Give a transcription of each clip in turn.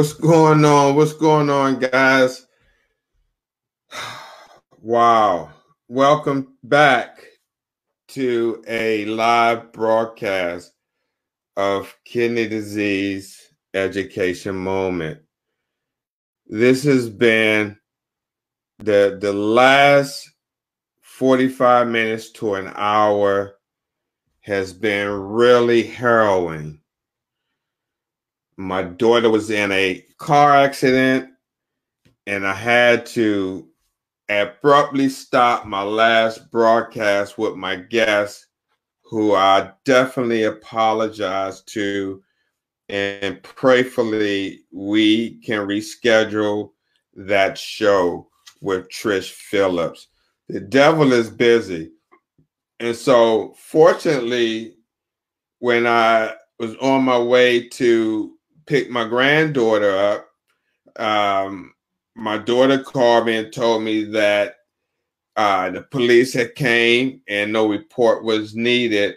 What's going on? What's going on, guys? Wow. Welcome back to a live broadcast of Kidney Disease Education Moment. This has been the last 45 minutes to an hour has been really harrowing. My daughter was in a car accident, and I had to abruptly stop my last broadcast with my guest, who I definitely apologize to, and prayerfully we can reschedule that show with Trish Phillips. The devil is busy. And so fortunately, when I was on my way to pick my granddaughter up, my daughter called me and told me that the police had came and no report was needed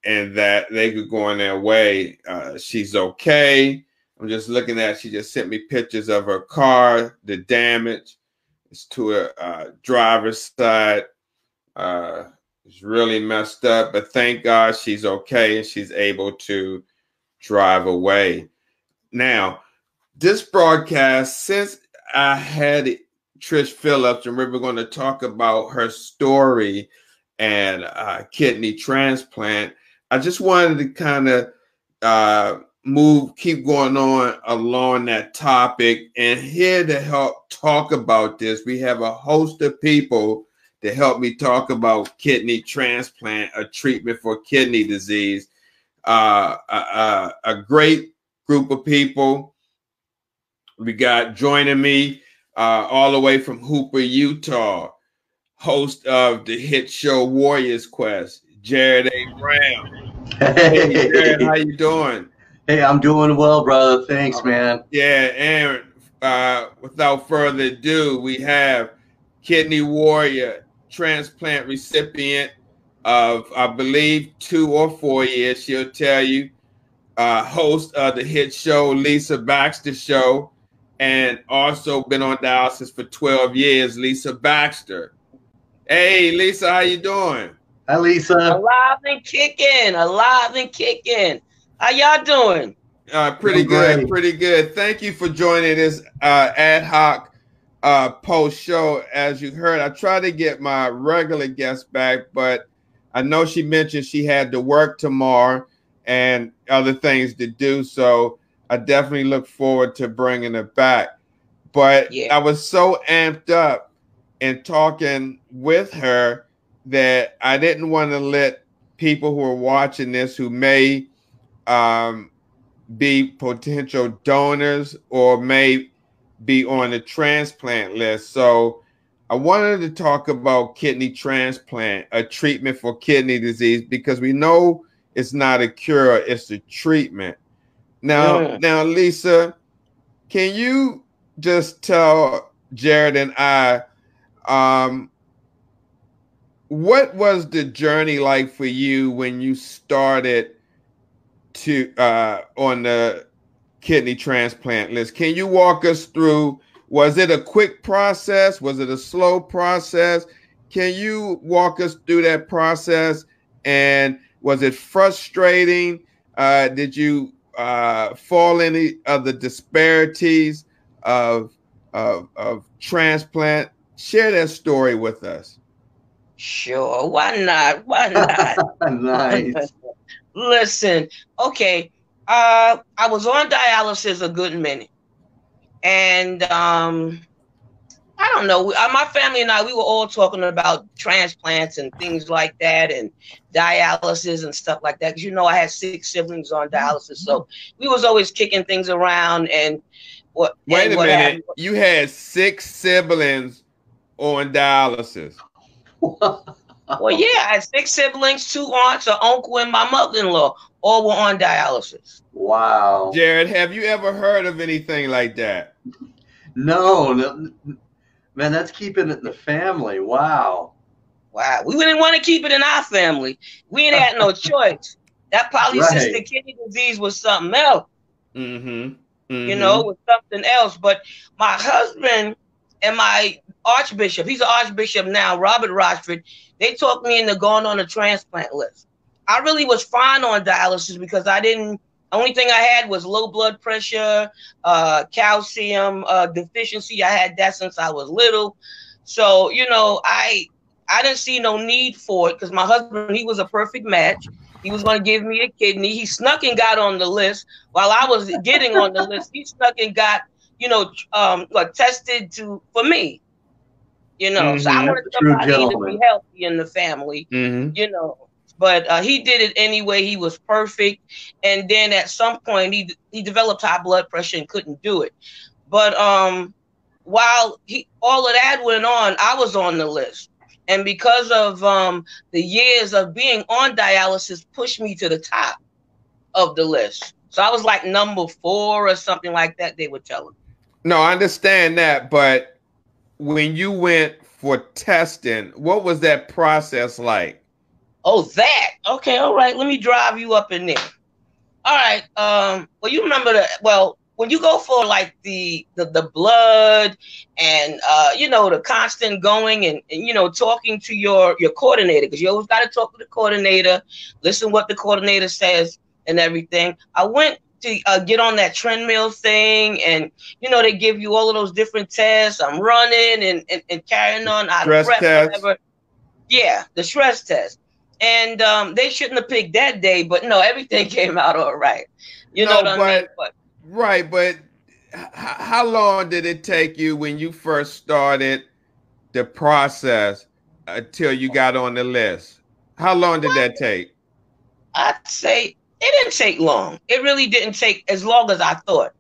and that they could go on their way. She's okay. I'm just looking at, she just sent me pictures of her car, the damage. It's to a driver's side. It's really messed up, but thank God she's okay and she's able to drive away. Now, this broadcast, since I had Trish Phillips and we were going to talk about her story and kidney transplant, I just wanted to kind of keep going on along that topic. And here to help talk about this, we have a host of people to help me talk about kidney transplant, a treatment for kidney disease. A great group of people. We got joining me all the way from Hooper, Utah, host of the hit show Warriors Quest, Jared A. Brown. Hey, Jared, how you doing? Hey, I'm doing well, brother. Thanks, man. Yeah, and without further ado, we have kidney warrior, transplant recipient of, I believe, 2 or 4 years. She'll tell you. Host of the hit show Lisa Baxter Show, and also been on dialysis for 12 years, Lisa Baxter. Hey, Lisa, how you doing? Hi, Lisa. Alive and kicking, alive and kicking. How y'all doing? Pretty good, pretty good. Thank you for joining this ad hoc post show. As you heard, I tried to get my regular guest back, but I know she mentioned she had to work tomorrow and other things to do. So I definitely look forward to bringing it back. But yeah, I was so amped up in talking with her that I didn't want to let people who are watching this who may be potential donors or may be on the transplant list. So I wanted to talk about kidney transplant, a treatment for kidney disease, because we know it's not a cure, it's a treatment. Now, Lisa, can you just tell Jared and I, what was the journey like for you when you started to on the kidney transplant list? Can you walk us through? Was it a quick process? Was it a slow process? Can you walk us through that process? And was it frustrating? Did you fall in any of the disparities of transplant? Share that story with us. Sure, why not? Why not? Nice. Listen, okay, I was on dialysis a good minute, and I don't know. My family and I, we were all talking about transplants and things like that, and dialysis and stuff like that. Because you know, I had 6 siblings on dialysis, so we was always kicking things around. And what? Wait a minute, you had 6 siblings on dialysis. Well, yeah, I had 6 siblings, 2 aunts, an uncle, and my mother-in-law. All were on dialysis. Wow. Jared, have you ever heard of anything like that? No, man, that's keeping it in the family. Wow. Wow. We didn't want to keep it in our family. We ain't had no choice. That polycystic kidney disease was something else. Mm-hmm. You know, Mm-hmm. it was something else. But my husband and my archbishop, he's an archbishop now, Robert Rochford, they talked me into going on a transplant list. I really was fine on dialysis because I didn't, only thing I had was low blood pressure, calcium deficiency. I had that since I was little. So, you know, I didn't see no need for it because my husband, he was a perfect match. He was going to give me a kidney. He snuck and got on the list while I was getting on the list. He snuck and got, you know, tested for me, you know. So I Mm-hmm. wanted That's a true somebody to be gentleman. healthy in the family, Mm-hmm. you know. But he did it anyway. He was perfect. And then at some point, he developed high blood pressure and couldn't do it. But while all of that went on, I was on the list. And because of the years of being on dialysis pushed me to the top of the list. So I was like number 4 or something like that, they were telling me. No, I understand that, but when you went for testing, what was that process like? Oh, that. Okay, all right. Let me drive you up in there. All right. Well, you remember when you go for like the blood and you know, the constant going and you know, talking to your coordinator, because you always got to talk to the coordinator, listen what the coordinator says and everything. I went to get on that treadmill thing, and you know, they give you all of those different tests. I'm running and carrying on out of Stress breath, test? whatever. Yeah, the stress test. And they shouldn't have picked that day, but no, everything came out all right. You know No, what I mean? but right, but how long did it take you when you first started the process until you got on the list? How long did that take? I'd say it didn't take long. It really didn't take as long as I thought.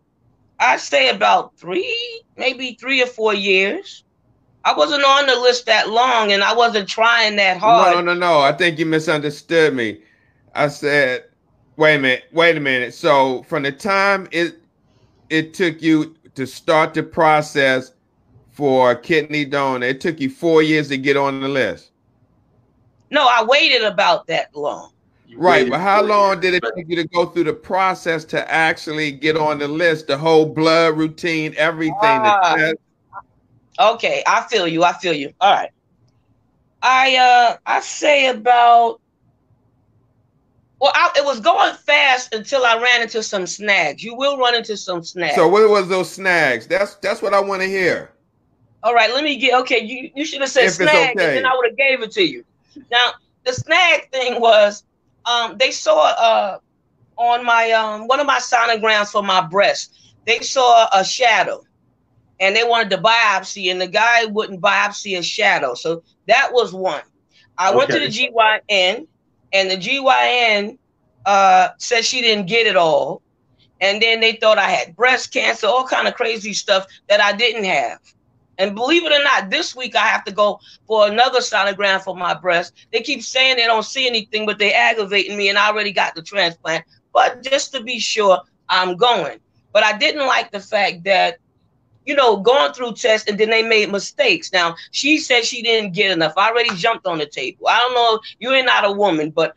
I'd say about maybe 3 or 4 years. I wasn't on the list that long, and I wasn't trying that No, no, hard. no, no. I think you misunderstood me. I said, wait a minute. So from the time it took you to start the process for kidney donor, it took you 4 years to get on the list. No, I waited about that long. You Right, waited but how 4 years, long did it but take you to go through the process to actually get on the list, the whole blood routine, everything, the Ah, test? okay. I feel you. I feel you. All right. I say about. Well, it was going fast until I ran into some snags. You will run into some So snags. what was those snags? That's what I want to hear. All right, let me get. Okay, you should have said If it's snag, and then okay. I would have gave it to you. Now the snag thing was, they saw on my one of my sonograms for my breast, they saw a shadow, and they wanted to biopsy, and the guy wouldn't biopsy a shadow, so that was one. I went to the okay. GYN, and the GYN said she didn't get it all. And then they thought I had breast cancer, all kind of crazy stuff that I didn't have. And believe it or not, this week I have to go for another sonogram for my breast. They keep saying they don't see anything, but they aggravating me, and I already got the transplant. But just to be sure, I'm going. But I didn't like the fact that, you know, going through tests and then they made mistakes. Now, she said she didn't get enough. I already jumped on the table. I don't know, you ain't not a woman, but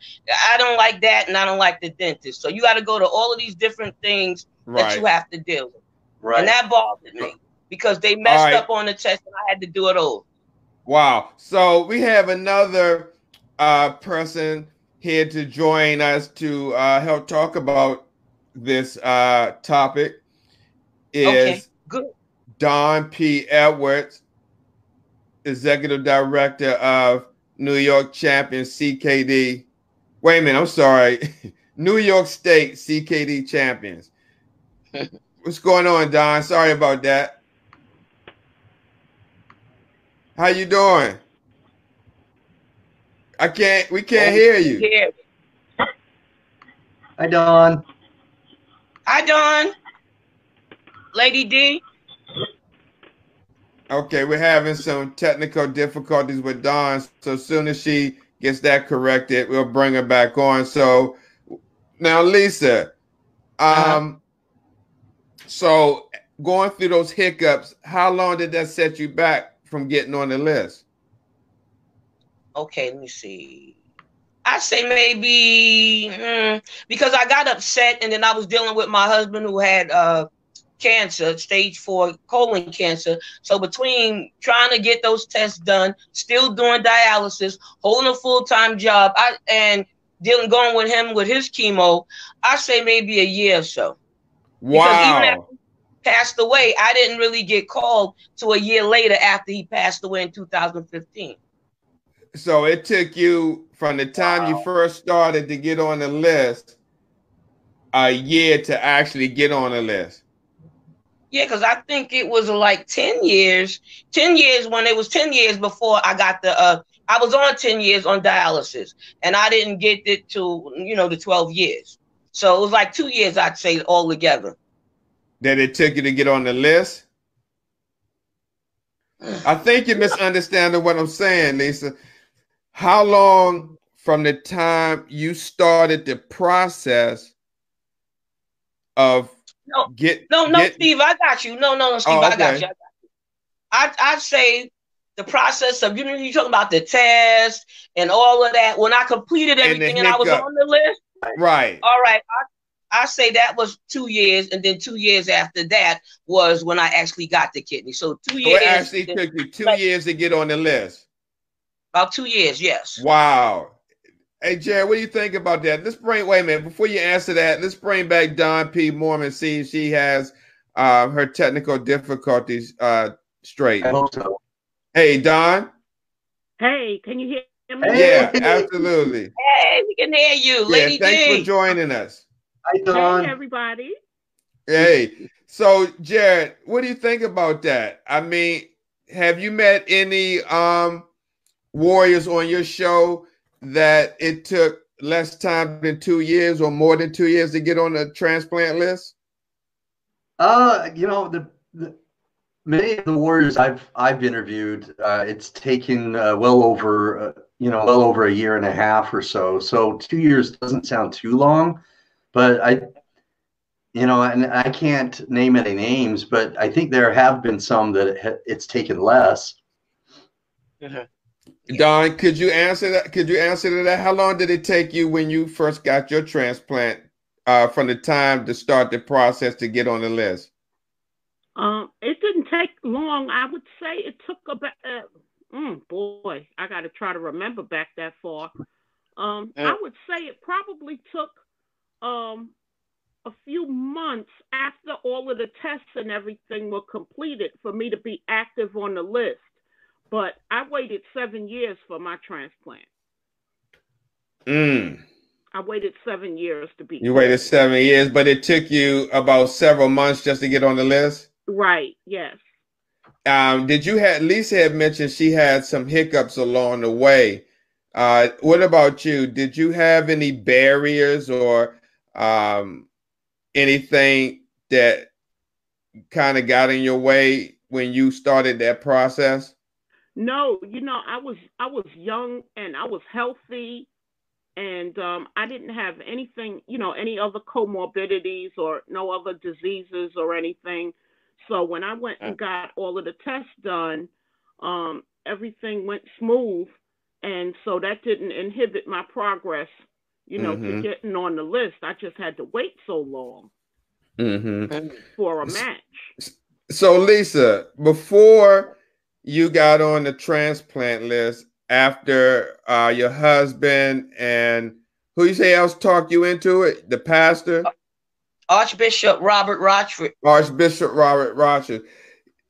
I don't like that, and I don't like the dentist. So you got to go to all of these different things that you Right. have to deal with. Right. And that bothered me because they All messed right. up on the test and I had to do it over. Wow. So we have another person here to join us to help talk about this topic Okay, is good. Don P. Edwards, Executive Director of New York Champion CKD. Wait a minute, I'm sorry. New York State CKD Champions. What's going on, Don? Sorry about that. How you doing? We can't Oh, hear you. here. Hi, Don. Hi, Dawn. Lady D. Okay, we're having some technical difficulties with Dawn. So as soon as she gets that corrected, we'll bring her back on. So now, Lisa, Uh-huh. so going through those hiccups, how long did that set you back from getting on the list? Okay, let me see. I say maybe because I got upset and then I was dealing with my husband who had cancer, stage 4 colon cancer. So between trying to get those tests done, still doing dialysis, holding a full-time job, and going with him with his chemo, I say maybe a year or so. Because even after he passed away, I didn't really get called to a year later after he passed away in 2015. So it took you from the time you first started to get on the list a year to actually get on the list. Yeah, because I think it was like 10 years. 10 years when it was 10 years before I got the I was on 10 years on dialysis, and I didn't get it to, the 12 years. So it was like 2 years, I'd say, all together. That it took you to get on the list? I think you're misunderstanding what I'm saying, Lisa. How long from the time you started the process of Steve, I got you. No, Steve, I got you. I'd say the process of, you're talking about the test and all of that. When I completed everything and I was on the list. Right. All right. I say that was 2 years, and then 2 years after that was when I actually got the kidney. So 2 years. So it actually took you 2 years to get on the list. About 2 years, yes. Wow. Hey, Jared, what do you think about that? Wait a minute. Before you answer that, let's bring back Dawn P. Mormon, see if she has her technical difficulties straight. I hope so. Hey, Dawn. Hey, can you hear me? Yeah, absolutely. Hey, we can hear you, Lady thanks D. for joining us. Hi, Dawn. Hey, everybody. Hey, so Jared, what do you think about that? I mean, have you met any warriors on your show that it took less time than 2 years or more than 2 years to get on the transplant list? Many of the warriors I've interviewed, it's taken well over a year and a half or so. So 2 years doesn't sound too long, but and I can't name any names, but I think there have been some that it's taken less. Don, could you answer that? To that? How long did it take you when you first got your transplant from the time to start the process to get on the list? It didn't take long. I would say it took about, boy, I got to try to remember back that far. I would say it probably took a few months after all of the tests and everything were completed for me to be active on the list. But I waited 7 years for my transplant. I waited 7 years to be. You waited 7 years, but it took you about several months just to get on the list? Right, yes. Lisa had mentioned she had some hiccups along the way. What about you? Did you have any barriers or anything that kind of got in your way when you started that process? No, I was young and I was healthy, and I didn't have anything, any other comorbidities or no other diseases or anything. So when I went and got all of the tests done, everything went smooth, and so that didn't inhibit my progress, to getting on the list. I just had to wait so long for a match. So Lisa, before you got on the transplant list, after your husband and who you say else talked you into it? The pastor? Archbishop Robert Rochford. Archbishop Robert Rochford.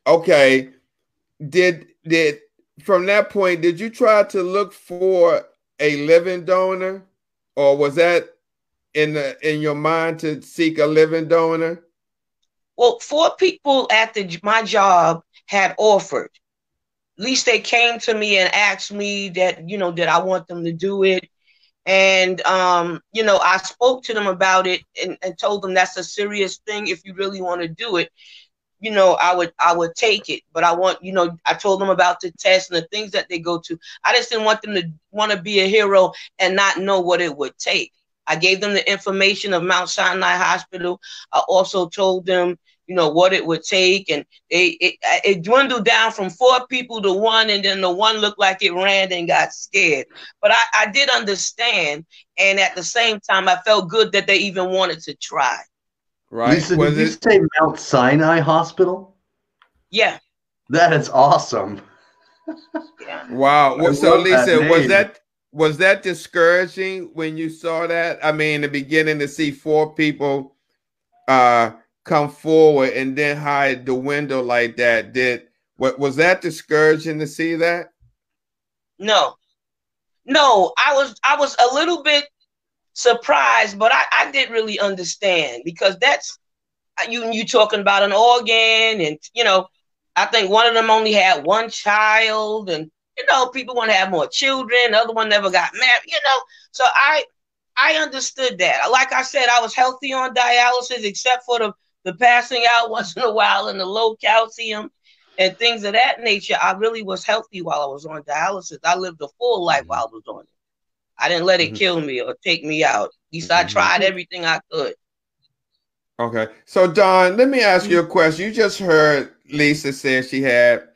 Okay. Did from that point, did you try to look for a living donor, or was that in your mind to seek a living donor? Well, 4 people at my job had offered. At least they came to me and asked me that, did I want them to do it? And, I spoke to them about it and told them that's a serious thing. If you really want to do it, I would take it. But I told them about the tests and the things that they go to. I just didn't want them to want to be a hero and not know what it would take. I gave them the information of Mount Sinai Hospital. I also told them, what it would take. And it dwindled down from 4 people to 1. And then the 1 looked like it ran and got scared. But I did understand. And at the same time, I felt good that they even wanted to try. right? Lisa, Was did you it? say Mount Sinai Hospital? Yeah, That is awesome. yeah. Wow. I So love that Lisa, name. was that discouraging when you saw that? I mean, in the beginning to see four people uh come forward and then hide the window like that. What was that discouraging to see that? No, no. I was a little bit surprised, but I didn't really understand because that's you talking about an organ, and I think one of them only had one child, and people want to have more children. The other one never got married. So I understood that. Like I said, I was healthy on dialysis, except for the passing out once in a while and the low calcium and things of that nature. I really was healthy while I was on dialysis. I lived a full life while I was on it. I didn't let it Mhm. kill me or take me out. At least I Mhm. tried everything I could. Okay. So Don, let me ask you Mm. a question. You just heard Lisa say she had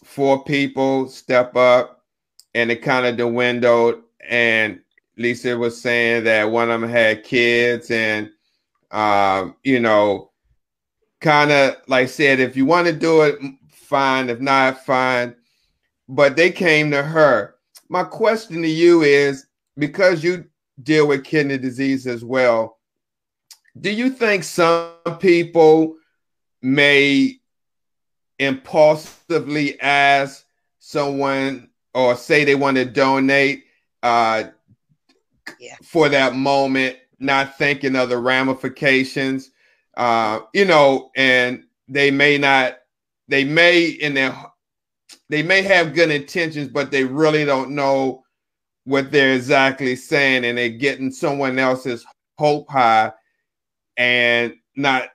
four people step up and it kind of dwindled. And Lisa was saying that one of them had kids and, kind of like said, if you want to do it, fine. If not, fine. But they came to her. My question to you is because you deal with kidney disease as well, do you think some people may impulsively ask someone or say they want to donate uh, Yeah. for that moment, not thinking of the ramifications, and they may not, they may in their, they may have good intentions, but they really don't know what they're exactly saying, and they're getting someone else's hope high and not.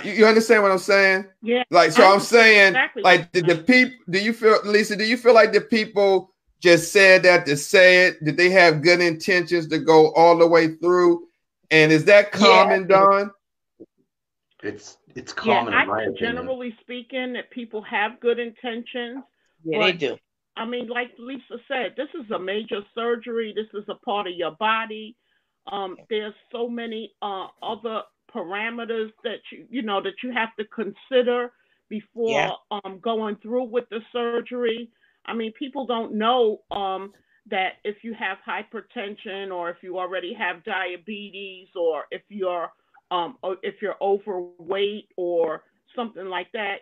You understand what I'm saying? Yeah, Like, so I I'm understand saying, exactly what like, you're the saying. people. Do you feel, Lisa? Do you feel like the people just said that to say it? Did they have good intentions to go all the way through? And is that Yeah. common, Don? It's Yeah, common in I my think opinion. generally speaking that people have good intentions, Yeah, they but do. I mean, like Lisa said, this is a major surgery. This is a part of your body. There's so many other parameters that that you have to consider Yeah. before going through with the surgery. I mean, people don't know that if you have hypertension or if you already have diabetes or if you're overweight or something like that,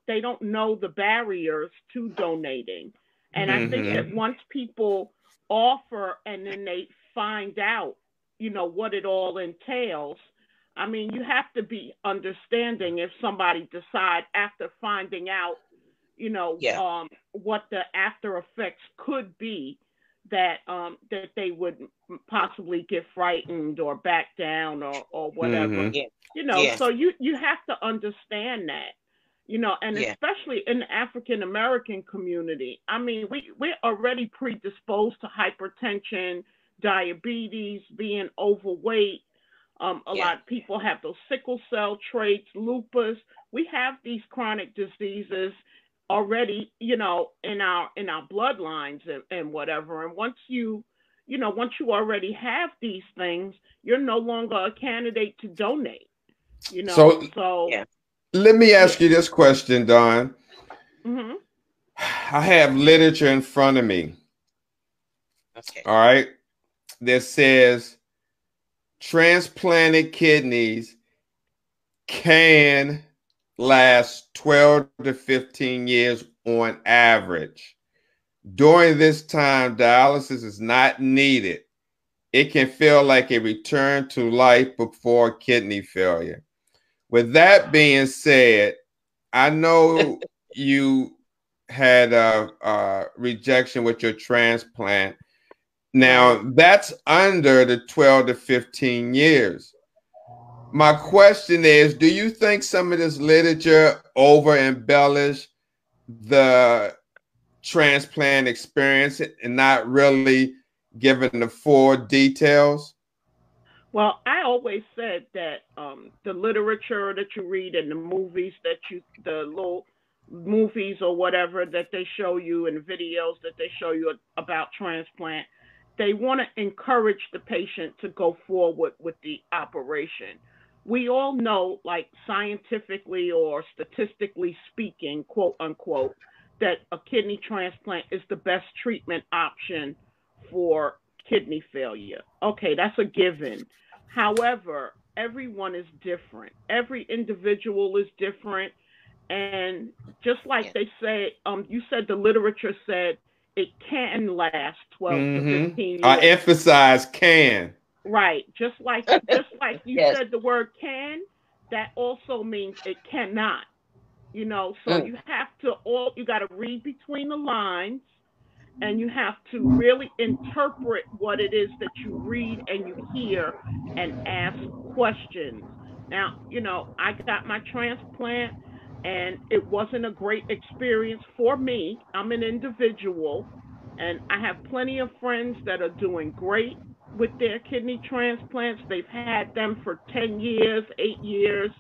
they don't know the barriers to donating. And I think Mm-hmm. that once people offer and then they find out, what it all entails, I mean, you have to be understanding if somebody decide after finding out, Yeah. what the after effects could be, that they would possibly get frightened or back down or whatever. Mm-hmm. Yeah. Yeah. So you have to understand that, and Yeah. especially in the African American community. I mean, we're already predisposed to hypertension, diabetes, being overweight. A Yeah. lot of people have those sickle cell traits, lupus. We have these chronic diseases already, in our bloodlines and whatever. And once you already have these things, you're no longer a candidate to donate. So So Yeah. let me yeah. ask you this question, Don. Mhm. I have literature in front of me. Okay. All right, that says transplanted kidneys can last 12 to 15 years on average. During this time, dialysis is not needed. It can feel like a return to life before kidney failure. With that being said, I know you had a rejection with your transplant. Right. Now, that's under the 12 to 15 years. My question is, do you think some of this literature over embellish the transplant experience and not really giving the full details? Well, I always said that the literature that you read and the little movies or whatever that they show you and videos that they show you about transplant, they want to encourage the patient to go forward with the operation. we all know, like scientifically or statistically speaking, quote unquote, that a kidney transplant is the best treatment option for kidney failure. Okay, that's a given. However, everyone is different. Every individual is different. And just like Yeah. they say, you said the literature said it can last 12 to Mm-hmm. 15 I years. emphasize can. Right. Just like you Yes. said the word can, that also means it cannot. So Mm. you have to all you got to read between the lines, and you have to really interpret what it is that you read and you hear and ask questions. Now, I got my transplant and it wasn't a great experience for me. I'm an individual and I have plenty of friends that are doing great with their kidney transplants. They've had them for 10 years, 8 years,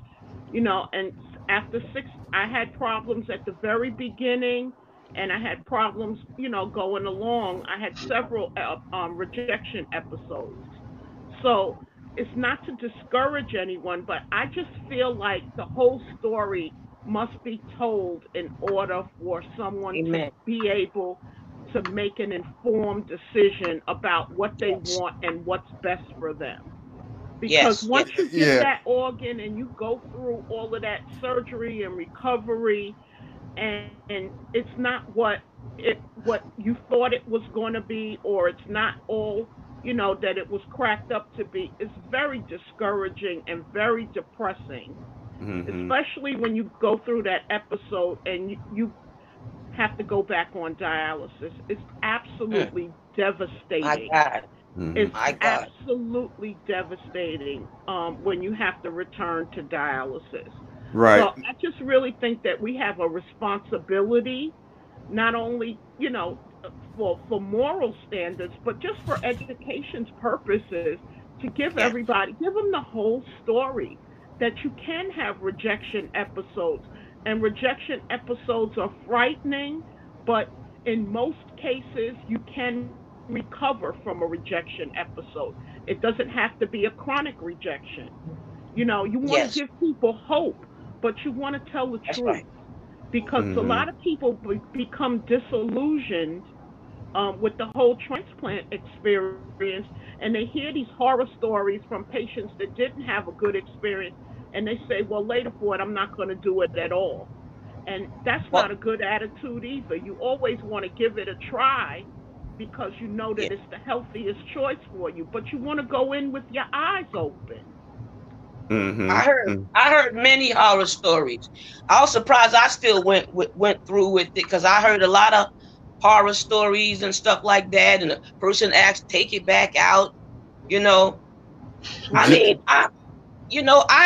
and after 6 I had problems at the very beginning and I had problems, going along. I had several rejection episodes. So it's not to discourage anyone, but I just feel like the whole story must be told in order for someone to Amen. be able to make an informed decision about what they Yes. want and what's best for them. Because Yes. once Yes. you get Yeah. that organ and you go through all of that surgery and recovery, and it's not what you thought it was going to be, or it's not all that it was cracked up to be, it's very discouraging and very depressing, Mm-hmm. especially when you go through that episode and you have to go back on dialysis. It's Mm. absolutely My devastating. God. Mm-hmm. It's My God. absolutely devastating when you have to return to dialysis. So Right. I just really think that we have a responsibility, not only for moral standards, but just for education's purposes, to Yes. give them the whole story, that you can have rejection episodes, and rejection episodes are frightening, but in most cases you can recover from a rejection episode. It doesn't have to be a chronic rejection. You want to Yes. give people hope, but you want to tell the That's truth, right. because a Mm-hmm. lot of people become disillusioned with the whole transplant experience, and they hear these horror stories from patients that didn't have a good experience, and they say, well, later for it, I'm not going to do it at all. And that's not Well, a good attitude either. You always want to give it a try because you know yeah. that it's the healthiest choice for you, but you want to go in with your eyes open. Mm-hmm. I heard Mm-hmm. I heard many horror stories. I was surprised I still went through with it because I heard a lot of horror stories and stuff like that. And the person asked, "Take it back out." You know, I mean, I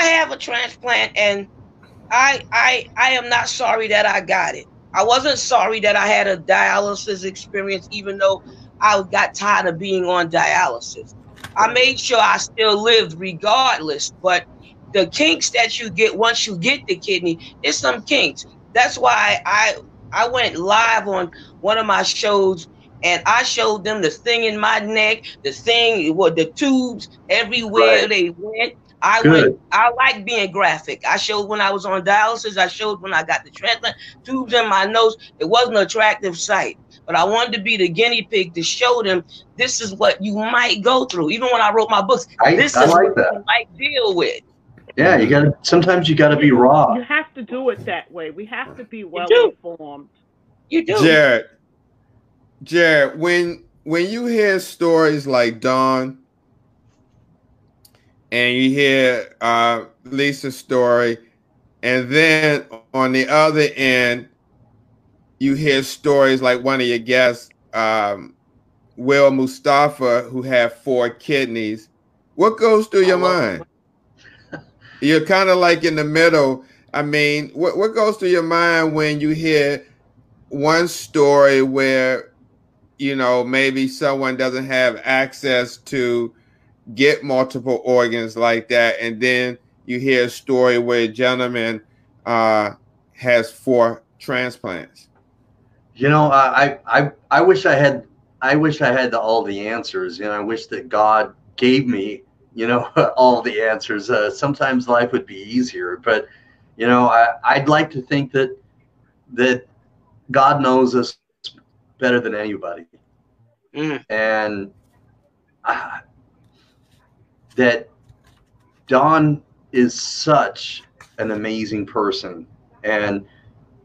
have a transplant, and I am not sorry that I got it. I wasn't sorry that I had a dialysis experience, even though I got tired of being on dialysis. I made sure I still lived regardless. But the kinks that you get once you get the kidney, it's some kinks. That's why I went live on one of my shows and I showed them the thing in my neck, the thing with the tubes everywhere Right. they went. I went. Good. I like being graphic. I showed when I was on dialysis. I showed when I got the transplant. Tubes in my nose. It wasn't an attractive sight, but I wanted to be the guinea pig to show them this is what you might go through. Even when I wrote my books, this I is like what that. you might deal with. Yeah, you got to sometimes you got to be You raw. have to do it that way. We have to be You well do. informed. You do. Jared, Jared, when you hear stories like Dawn and you hear Lisa's story, and then on the other end, you hear stories like one of your guests, Will Mustafa, who had 4 kidneys. What goes through I your love. mind? You're kind of like in the middle. I mean, what goes through your mind when you hear one story where maybe someone doesn't have access to get multiple organs like that, and then you hear a story where a gentleman has 4 transplants? I wish I had all the answers, and I wish that God gave me all the answers. Sometimes life would be easier, but I'd like to think that God knows us better than anybody, and that Dawn is such an amazing person, and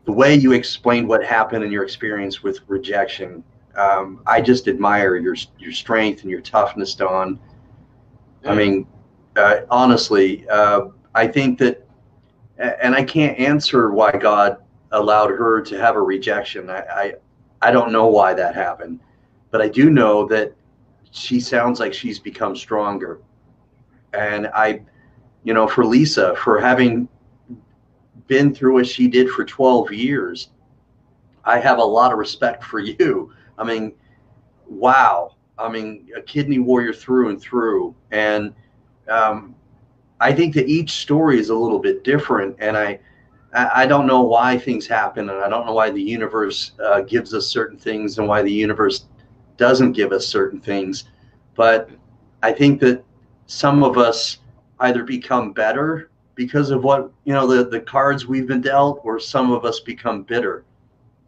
the way you explained what happened in your experience with rejection, I just admire your strength and your toughness, Dawn. I mean, honestly, I think that, and I can't answer why God allowed her to have a rejection. I don't know why that happened, but I do know that she sounds like she's become stronger. And for Lisa, for having been through what she did for 12 years, I have a lot of respect for you. I mean, wow. I mean, a kidney warrior through and through. And I think that each story is a little bit different. And I don't know why things happen. And I don't know why the universe gives us certain things and why the universe doesn't give us certain things. But I think that some of us either become better because of what, the cards we've been dealt, or some of us become bitter.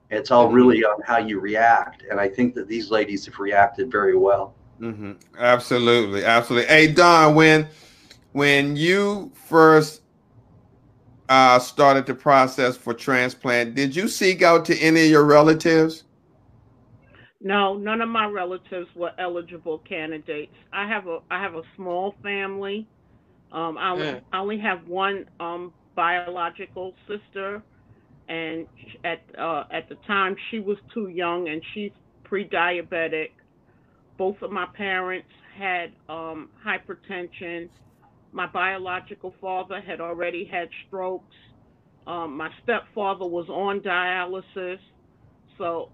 It's all really on how you react. And I think that these ladies have reacted very well. Absolutely. Absolutely. Hey, Don, when you first started the process for transplant, did you seek out to any of your relatives? No, none of my relatives were eligible candidates. I have a small family. I only have one biological sister, and at the time she was too young, and she's pre-diabetic. Both of my parents had hypertension. My biological father had already had strokes. My stepfather was on dialysis. So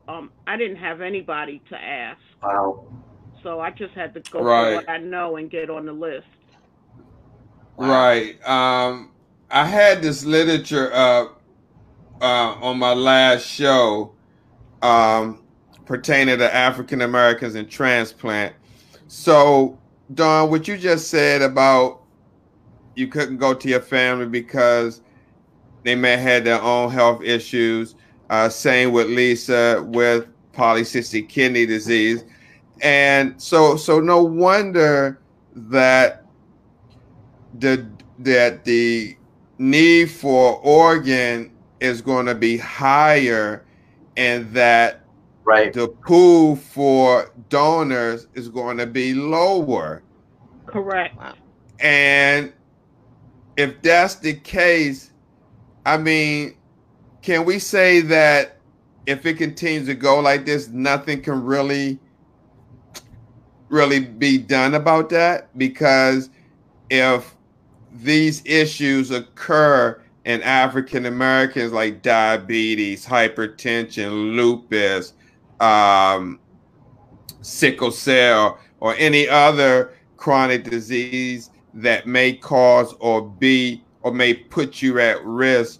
I didn't have anybody to ask. Wow. So I just had to go for Right. what I know and get on the list. Wow. Right. I had this literature on my last show pertaining to African Americans and transplant. So, Don, what you just said about you couldn't go to your family because they may have had their own health issues. Same with Lisa with polycystic kidney disease, and so no wonder that the need for organ is going to be higher, and that Right. the pool for donors is going to be lower. Correct. Wow. And if that's the case, I mean, can we say that if it continues to go like this, nothing can really be done about that? Because if these issues occur in African Americans, like diabetes, hypertension, lupus, um, sickle cell, or any other chronic disease that may cause or may put you at risk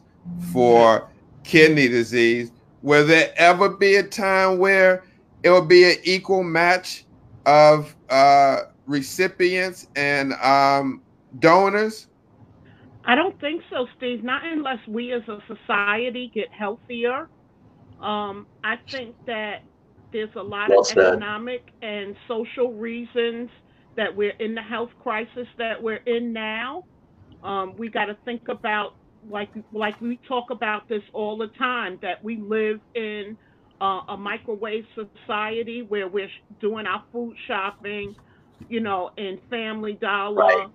for kidney disease, will there ever be a time where it will be an equal match of recipients and donors? I don't think so, Steve. Not unless we as a society get healthier. I think that there's a lot of Well said. economic and social reasons that we're in the health crisis that we're in now. We got to think about, like we talk about this all the time, that we live in a microwave society where we're doing our food shopping, in Family Right. Dollar,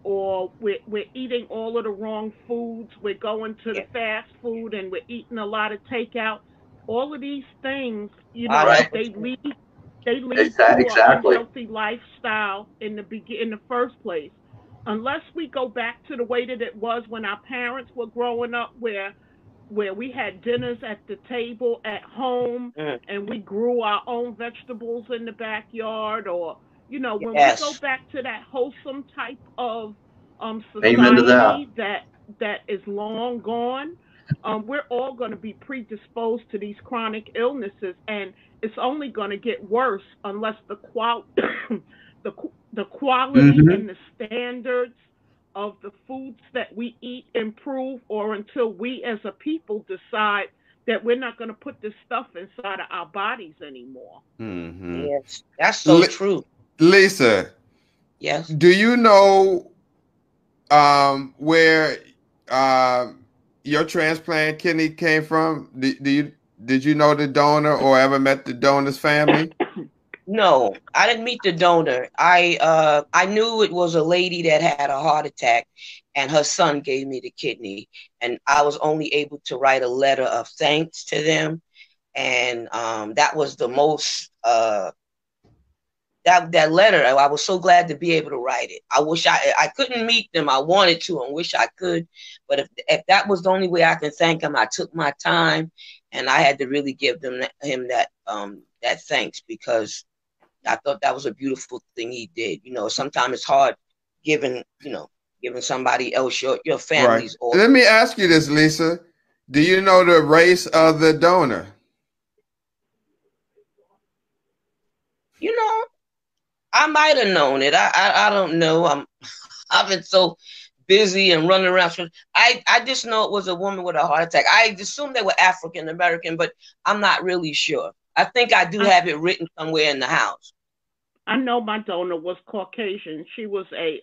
or we're eating all of the wrong foods. We're going to the Yeah. fast food and we're eating a lot of takeout. All of these things, Wow, Right. that's what you they lead to an Exactly. unhealthy lifestyle in the first place. Unless we go back to the way that it was when our parents were growing up, where we had dinners at the table at home mm. and we grew our own vegetables in the backyard, or when we go Yes. back to that wholesome type of Amen to that. society that is long gone, we're all going to be predisposed to these chronic illnesses, and it's only going to get worse unless the the quality and the standards of the foods that we eat improve, or until we as a people decide that we're not going to put this stuff inside of our bodies anymore. Yes, that's so true. Lisa, yes. Do you know where your transplant kidney came from? Did you know the donor or ever met the donor's family? No, I didn't meet the donor. I knew it was a lady that had a heart attack, and her son gave me the kidney, and I was only able to write a letter of thanks to them, and that was the most that letter. I was so glad to be able to write it. I wish I couldn't meet them. I wanted to and wish I could, but if that was the only way I can thank him, I took my time, and I had to really give him that thanks, because I thought that was a beautiful thing he did. You know, sometimes it's hard giving somebody else your family's. Right. Let me ask you this, Lisa. Do you know the race of the donor? You know, I might have known it. I don't know. I've been so busy and running around. I just know it was a woman with a heart attack. I assumed they were African American, but I'm not really sure. I think I do have it written somewhere in the house. I know my donor was Caucasian. She was a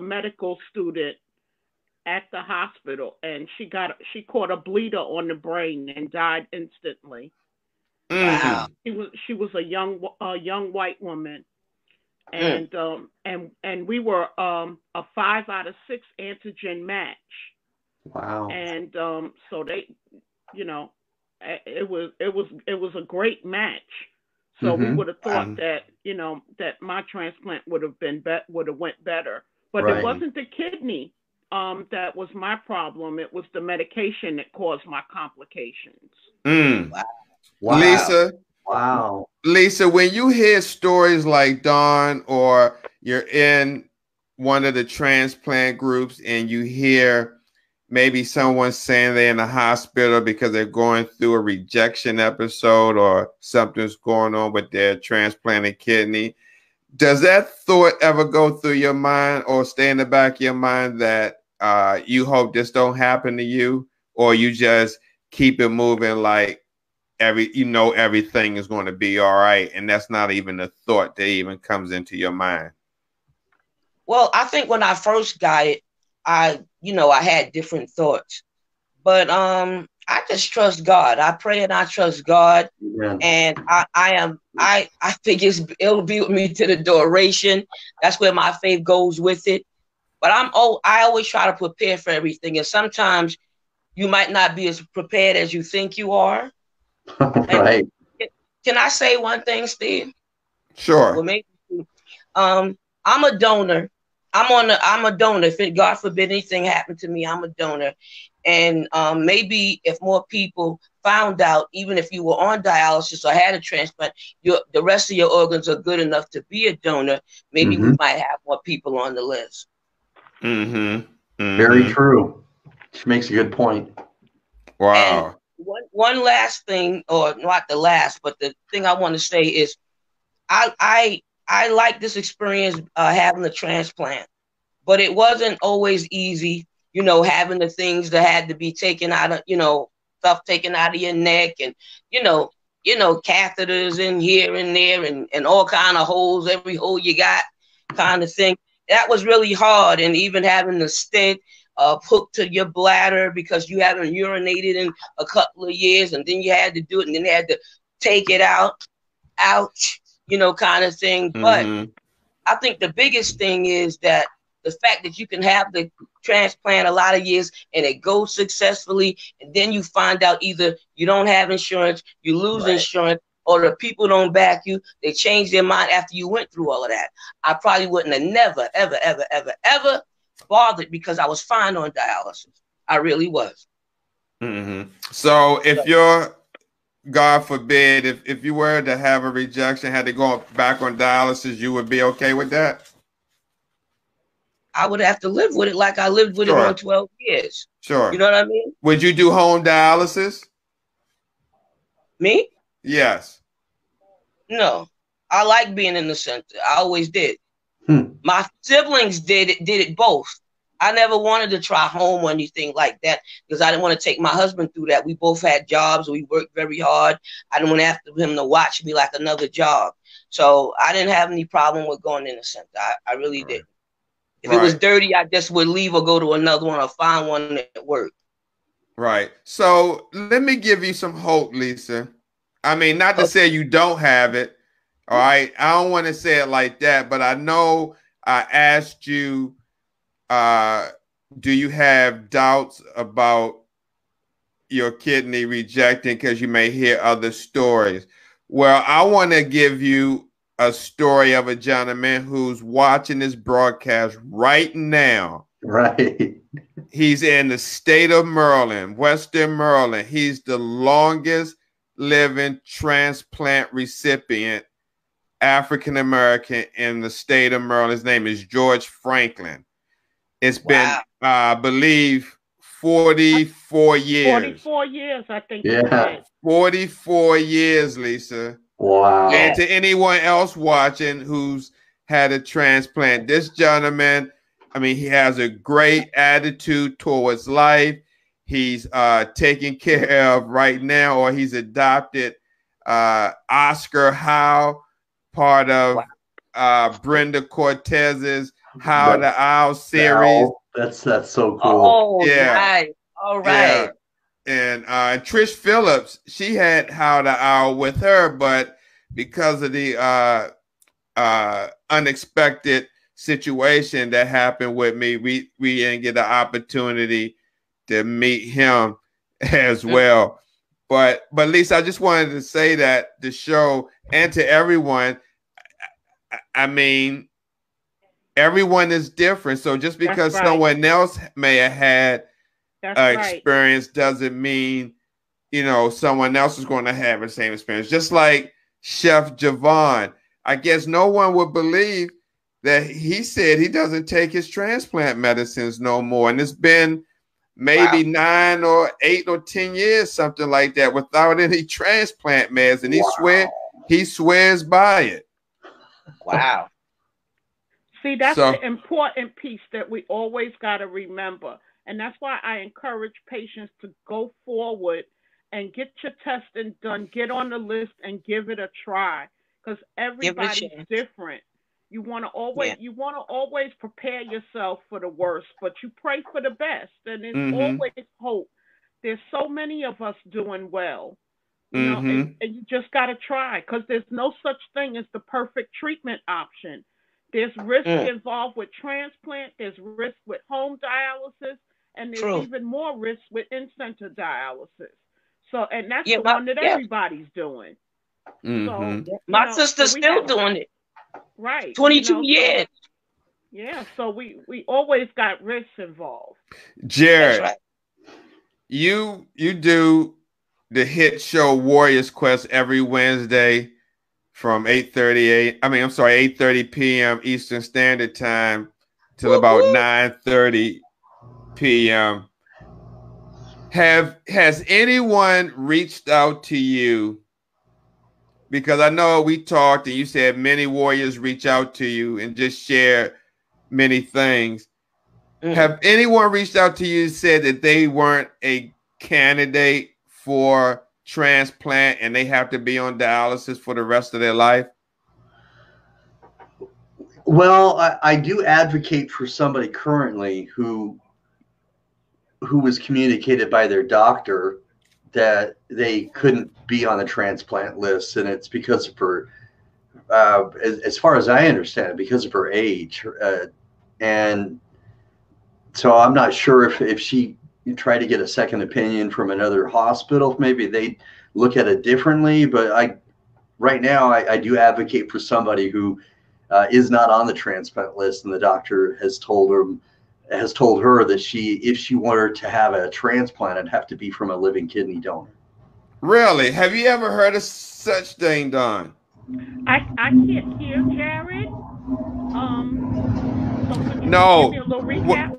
medical student at the hospital, and she caught a bleeder on the brain and died instantly. Wow. She was a young white woman, and we were a 5 out of 6 antigen match. Wow. And so they, it was a great match. So we would have thought that that my transplant would have went better, but it wasn't the kidney that was my problem. It was the medication that caused my complications. Wow. Lisa. Wow. Lisa, when you hear stories like Dawn, or you're in one of the transplant groups and you hear maybe someone saying they're in the hospital because they're going through a rejection episode or something's going on with their transplanted kidney, does that thought ever go through your mind or stay in the back of your mind that you hope this don't happen to you, or you just keep it moving like everything is going to be all right, and that's not even a thought that even comes into your mind? Well, I think when I first got it, I had different thoughts, but I just trust God. I pray and I trust God, and I think it'll be with me to the duration. That's where my faith goes with it. But I always try to prepare for everything, and sometimes you might not be as prepared as you think you are. Right. Can I say one thing, Steve? Sure. Well, maybe. I'm a donor. I'm a donor. If God forbid anything happened to me, I'm a donor. And maybe if more people found out, even if you were on dialysis or had a transplant, the rest of your organs are good enough to be a donor, maybe we might have more people on the list. Very true. She makes a good point. Wow. And one last thing, or not the last, but the thing I want to say is I like this experience having the transplant, but it wasn't always easy, having the things that had to be taken out of, stuff taken out of your neck, and, catheters in here and there, and all kind of holes, every hole you got kind of thing. That was really hard. And even having the stent hooked to your bladder because you haven't urinated in a couple of years, and then you had to do it, and then they had to take it out, kind of thing. But I think the biggest thing is that the fact that you can have the transplant a lot of years and it goes successfully, and then you find out either you don't have insurance, you lose insurance, or the people don't back you, they change their mind after you went through all of that. I probably wouldn't have never, ever, ever, ever, ever bothered, because I was fine on dialysis. I really was. So if you're, God forbid, if you were to have a rejection, had to go back on dialysis, you would be okay with that? I would have to live with it like I lived with it on 12 years. Sure. You know what I mean? Would you do home dialysis? Me? Yes. No. I like being in the center. I always did. Hmm. My siblings did it both. I never wanted to try home or anything like that because I didn't want to take my husband through that. We both had jobs. We worked very hard. I didn't want to have him to watch me like another job. So I didn't have any problem with going in the center. I really didn't. If it was dirty, I just would leave or go to another one or find one that worked. Right. So let me give you some hope, Lisa. I mean, not to say you don't have it. All right. I don't want to say it like that, but I know I asked you, do you have doubts about your kidney rejecting because you may hear other stories? Well, I want to give you a story of a gentleman who's watching this broadcast right now. Right. He's in the state of Maryland, Western Maryland. He's the longest living transplant recipient, African-American, in the state of Maryland. His name is George Franklin. It's been, I believe, 44 years. 44 years, I think. Yeah. 44 years, Lisa. Wow. And to anyone else watching who's had a transplant, this gentleman, I mean, he has a great attitude towards life. He's taken care of right now, or he's adopted Oscar Howe, part of Brenda Cortez's How the Owl series. That's so cool. Oh, yeah. Right. All right. Yeah. And Trish Phillips, she had How the Owl with her, but because of the unexpected situation that happened with me, we didn't get the opportunity to meet him as well. But Lisa, I just wanted to say that the show and to everyone, I mean, everyone is different. So just because someone else may have had experience doesn't mean, you know, someone else is going to have the same experience. Just like Chef Javon, I guess no one would believe that he said he doesn't take his transplant medicines no more. And it's been maybe 9 or 8 or 10 years, something like that, without any transplant meds. And he swears by it. Wow. See, that's the important piece that we always got to remember. And that's why I encourage patients to go forward and get your testing done, get on the list and give it a try, because everybody's different. You want to always prepare yourself for the worst, but you pray for the best. And there's always hope. There's so many of us doing well, you know, and you just got to try, because there's no such thing as the perfect treatment option. There's risk involved with transplant. There's risk with home dialysis, and there's even more risk with in-center dialysis. So, and that's the one that everybody's doing. So, my sister's still doing it. Right. 22 years. Yeah. So we always got risks involved. Jared, you do the hit show Warriors Quest every Wednesday from 8:30 p.m. Eastern Standard Time till about 9:30 p.m. Has anyone reached out to you? Because I know we talked and you said many warriors reach out to you and just share many things. Have anyone reached out to you and said that they weren't a candidate for transplant and they have to be on dialysis for the rest of their life? Well, I do advocate for somebody currently who was communicated by their doctor that they couldn't be on the transplant list, and it's because of her, as far as I understand it, because of her age. And so I'm not sure if she tried to get a second opinion from another hospital, maybe they look at it differently. But right now I do advocate for somebody who is not on the transplant list, and the doctor has told her that if she wanted to have a transplant, it'd have to be from a living kidney donor. Really? Have you ever heard of such thing done? I can't hear Jared. So could you give me a little recap?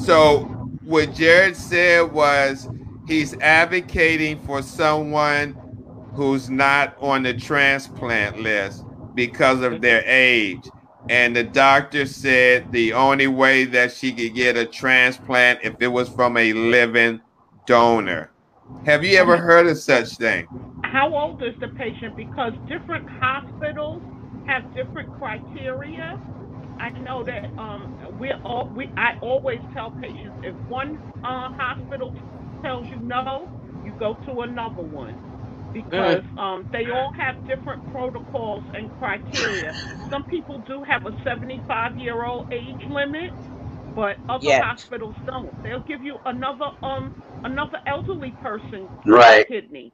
So what Jared said was he's advocating for someone who's not on the transplant list. because of their age. And the doctor said the only way that she could get a transplant if it was from a living donor. Have you ever heard of such thing? How old is the patient? Because different hospitals have different criteria. I know that I always tell patients, if one hospital tells you no, you go to another one, because they all have different protocols and criteria. Some people do have a 75-year-old age limit, but other Yes. hospitals don't. They'll give you another elderly person Right. kidney.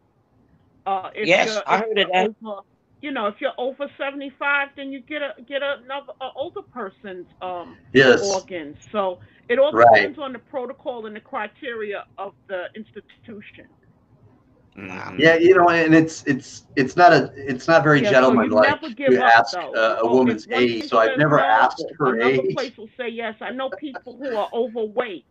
If Yes, you're I if heard of you're that. over, if you're over 75, then you get another older person's Yes. organs. So it all Right. depends on the protocol and the criteria of the institution. Wow. Yeah, and it's not very Yeah, so you gentlemanlike never to give up ask though. a If woman's one age, place so I've says never no, asked her another age. place will say yes. I know people who are overweight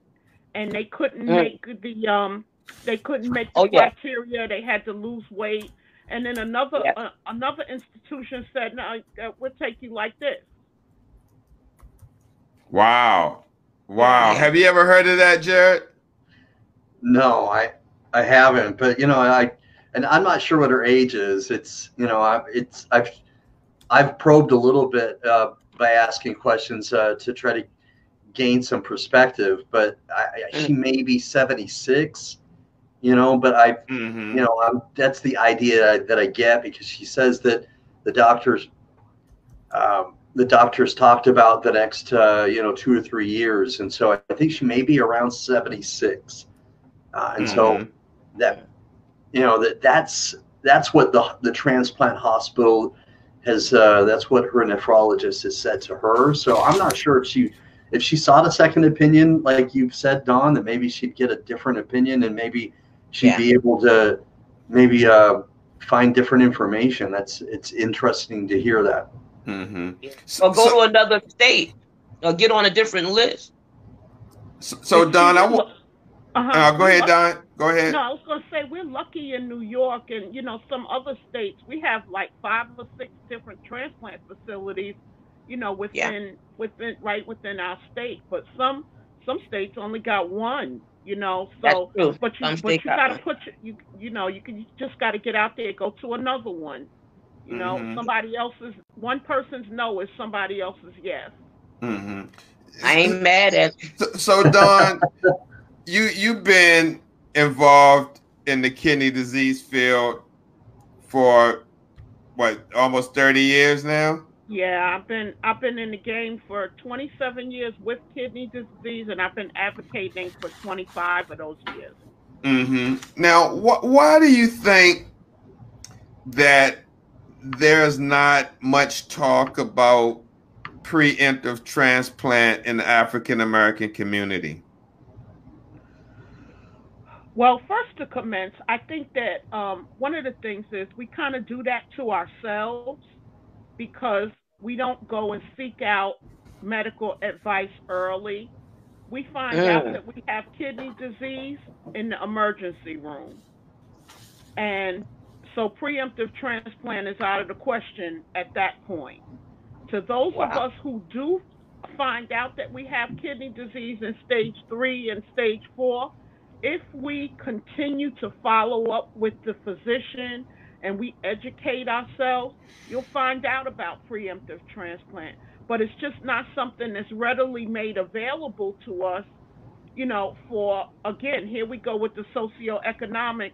and Mm. they couldn't make the Oh yeah. criteria. They had to lose weight, and then Yeah. another institution said, "No, we'll take you like this." Wow. Yeah. Wow. Yeah. Have you ever heard of that, Jared? No, I haven't, but and I'm not sure what her age is. It's I've probed a little bit by asking questions to try to gain some perspective, but she may be 76, but Mm-hmm. that's the idea that I get, because she says that the doctors the doctors talked about the next 2 or 3 years, and so I think she may be around 76, and so Mm-hmm. that that's what the transplant hospital has that's what her nephrologist has said to her. So I'm not sure if she sought a second opinion, like you've said, Dawn, that maybe she'd get a different opinion, and maybe she'd Yeah. be able to maybe find different information. It's interesting to hear that. Mm-hmm. Yeah. So, Or go so, to another state or get on a different list. so Don, go We're ahead, lucky. Don. Go No, ahead. I was going to say we're lucky in New York and some other states. We have like 5 or 6 different transplant facilities, Yeah. within our state. But some states only got one. That's So true. but Some but state you got got to one. you just got to get out there, go to another one. Mm-hmm. One person's no is somebody else's yes. Mm-hmm. I ain't mad at you. So Don, you've been involved in the kidney disease field for what, almost 30 years now? Yeah, I've been in the game for 27 years with kidney disease, and I've been advocating for 25 of those years. Mm-hmm. Now, why do you think that there's not much talk about preemptive transplant in the African American community? Well, first to commence, I think that one of the things is we kind of do that to ourselves because we don't go and seek out medical advice early. We find out Mm. that we have kidney disease in the emergency room. And so preemptive transplant is out of the question at that point. To those of Wow. us who do find out that we have kidney disease in stage 3 and stage 4, if we continue to follow up with the physician and we educate ourselves, you'll find out about preemptive transplant. But it's just not something that's readily made available to us, for, again, here we go with the socioeconomic,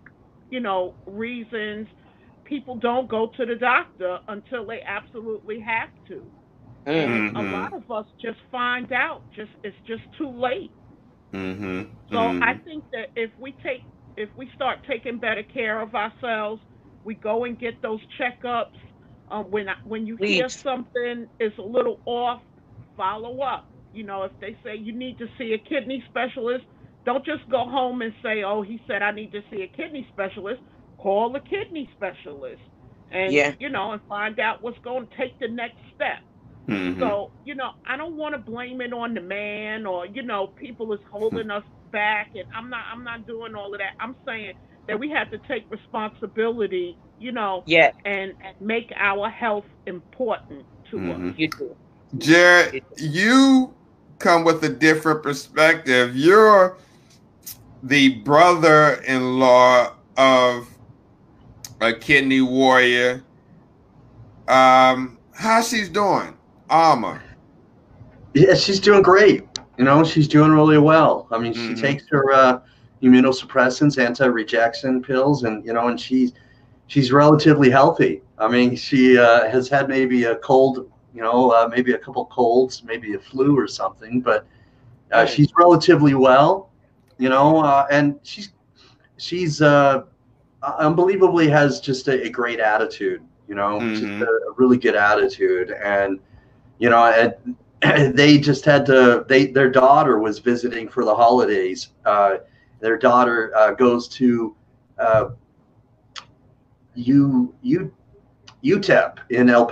reasons. People don't go to the doctor until they absolutely have to. Mm. And a Mm-hmm. lot of us just find out it's just too late. Mm-hmm. So I Mm-hmm. think that if we start taking better care of ourselves, we go and get those checkups. When you hear Please. something is a little off, follow up. If they say you need to see a kidney specialist, don't just go home and say, "Oh, he said I need to see a kidney specialist." Call the kidney specialist, and Yeah. and find out what's going to take the next step. Mm-hmm. So, I don't want to blame it on the man or, people is holding us back, and I'm not doing all of that. I'm saying that we had to take responsibility, Yes, and make our health important to us. Mm-hmm. you do. Jared, You do. you come with a different perspective. You're the brother-in-law of a kidney warrior. How she's doing, Alma? Yeah, she's doing great. She's doing really well. I mean, she Mm-hmm. takes her immunosuppressants, anti-rejection pills, and she's relatively healthy. I mean, she has had maybe a cold, maybe a couple colds, maybe a flu or something, but Mm. she's relatively well. And she's unbelievably has just a great attitude. Just Mm-hmm. a really good attitude, and and they just had to. Their daughter was visiting for the holidays. Their daughter goes to uh, U UTEP in El Mm.